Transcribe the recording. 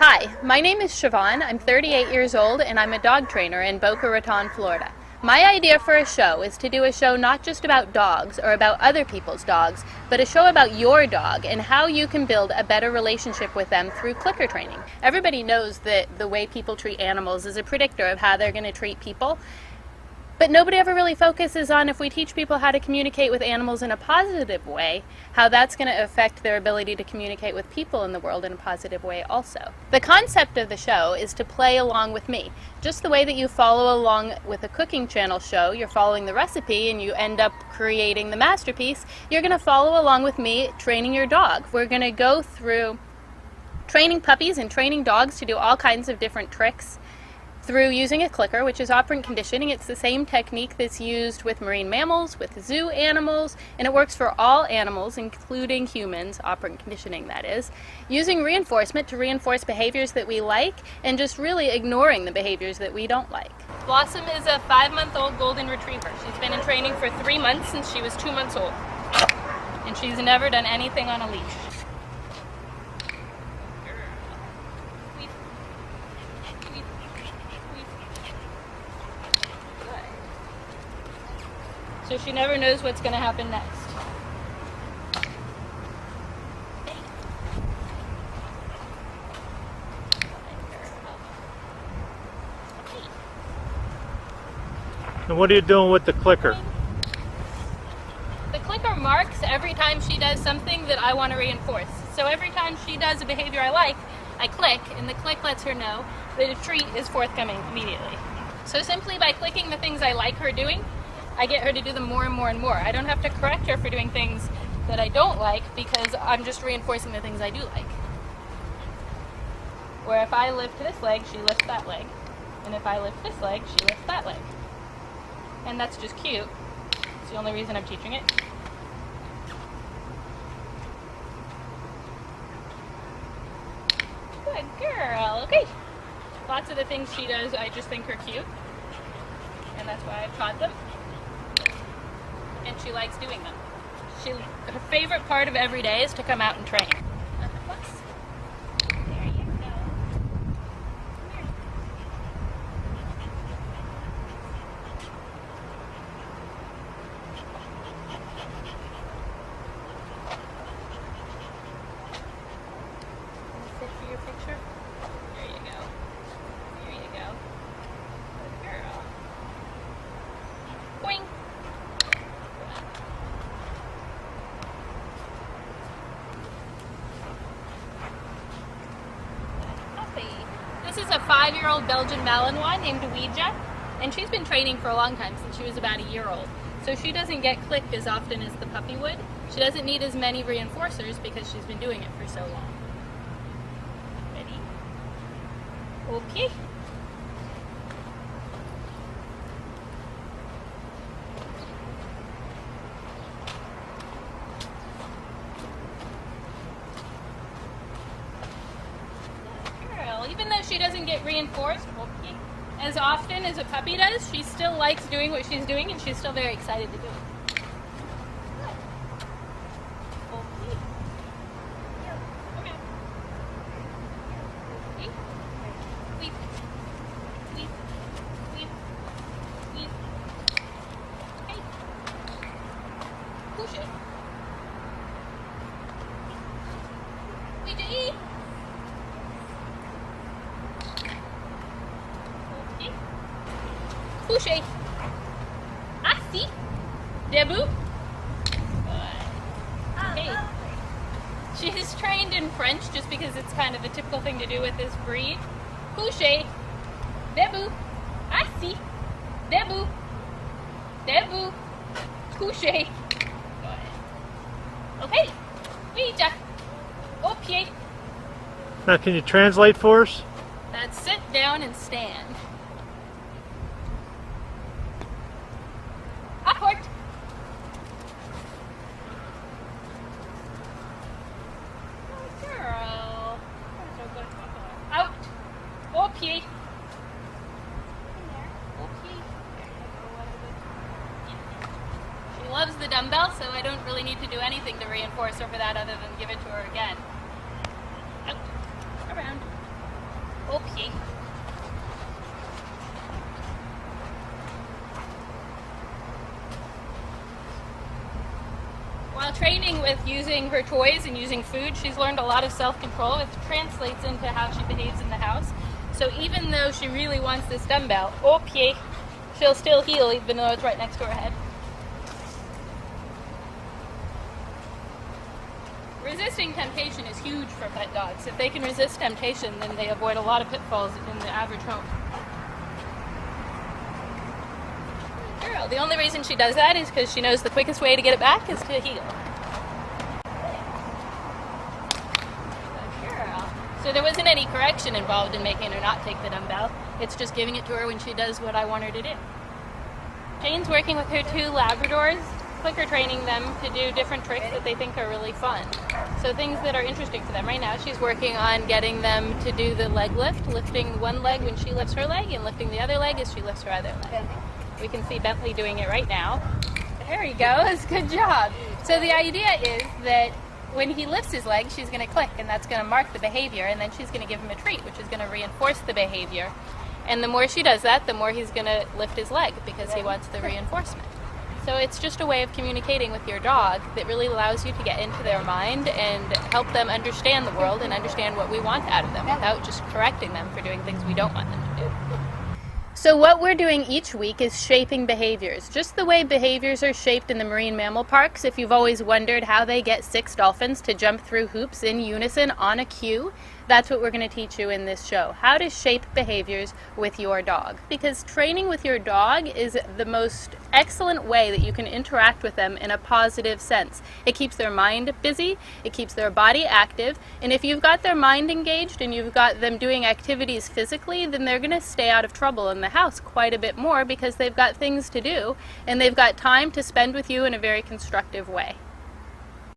Hi, my name is Siobhan. I'm 38 years old and I'm a dog trainer in Boca Raton, Florida. My idea for a show is to do a show not just about dogs or about other people's dogs, but a show about your dog and how you can build a better relationship with them through clicker training. Everybody knows that the way people treat animals is a predictor of how they're going to treat people. But nobody ever really focuses on, if we teach people how to communicate with animals in a positive way, how that's going to affect their ability to communicate with people in the world in a positive way also. The concept of the show is to play along with me. Just the way that you follow along with a cooking channel show, you're following the recipe and you end up creating the masterpiece, you're going to follow along with me training your dog. We're going to go through training puppies and training dogs to do all kinds of different tricks through using a clicker, which is operant conditioning. It's the same technique that's used with marine mammals, with zoo animals, and it works for all animals, including humans, operant conditioning that is, using reinforcement to reinforce behaviors that we like and just really ignoring the behaviors that we don't like. Blossom is a 5-month-old golden retriever. She's been in training for 3 months since she was 2 months old, and she's never done anything on a leash. So she never knows what's going to happen next. And what are you doing with the clicker? The clicker marks every time she does something that I want to reinforce. So every time she does a behavior I like, I click, and the click lets her know that a treat is forthcoming immediately. So simply by clicking the things I like her doing, I get her to do them more and more and more. I don't have to correct her for doing things that I don't like because I'm just reinforcing the things I do like. Where if I lift this leg, she lifts that leg. And if I lift this leg, she lifts that leg. And that's just cute. It's the only reason I'm teaching it. Good girl. Okay. Lots of the things she does I just think are cute. And that's why I've taught them. And she likes doing them. Her favorite part of every day is to come out and train. There you go. Come here. Sit for your picture. There you go. There you go. Good girl. Boing. This is a 5-year-old Belgian Malinois named Ouija, and she's been training for a long time, since she was about a year old. So she doesn't get clicked as often as the puppy would. She doesn't need as many reinforcers because she's been doing it for so long. Ready? Okay. Even though she doesn't get reinforced as often as a puppy does, she still likes doing what she's doing, and she's still very excited to do it. Push it. Couché. Assis. Debout. Okay. She's trained in French just because it's kind of a typical thing to do with this breed. Couché. Debout. Assis. Debout. Debout. Couché. Okay. Ouija. Au pied. Now can you translate for us? That's sit down and stand. Aport. Good girl. Out. Au pied. Au pied. She loves the dumbbell, so I don't really need to do anything to reinforce her for that other than give it to her again. Out. Around. Okay. While training with using her toys and using food, she's learned a lot of self-control. It translates into how she behaves in the house. So even though she really wants this dumbbell, okay, she'll still heel even though it's right next to her head. Resisting temptation is huge for pet dogs. If they can resist temptation, then they avoid a lot of pitfalls in the average home. Girl, the only reason she does that is because she knows the quickest way to get it back is to heel. Good girl. So there wasn't any correction involved in making her not take the dumbbell. It's just giving it to her when she does what I want her to do. Jane's working with her 2 Labradors, clicker training them to do different tricks that they think are really fun. So things that are interesting to them. Right now she's working on getting them to do the leg lift, lifting one leg when she lifts her leg and lifting the other leg as she lifts her other leg. We can see Bentley doing it right now. There he goes, good job. So the idea is that when he lifts his leg, she's going to click, and that's going to mark the behavior, and then she's going to give him a treat, which is going to reinforce the behavior. And the more she does that, the more he's going to lift his leg because he wants the reinforcement. So it's just a way of communicating with your dog that really allows you to get into their mind and help them understand the world and understand what we want out of them without just correcting them for doing things we don't want them to do. So what we're doing each week is shaping behaviors, just the way behaviors are shaped in the marine mammal parks. If you've always wondered how they get 6 dolphins to jump through hoops in unison on a cue, that's what we're going to teach you in this show, how to shape behaviors with your dog. Because training with your dog is the most excellent way that you can interact with them in a positive sense. It keeps their mind busy, it keeps their body active, and if you've got their mind engaged and you've got them doing activities physically, then they're going to stay out of trouble in the house quite a bit more because they've got things to do and they've got time to spend with you in a very constructive way.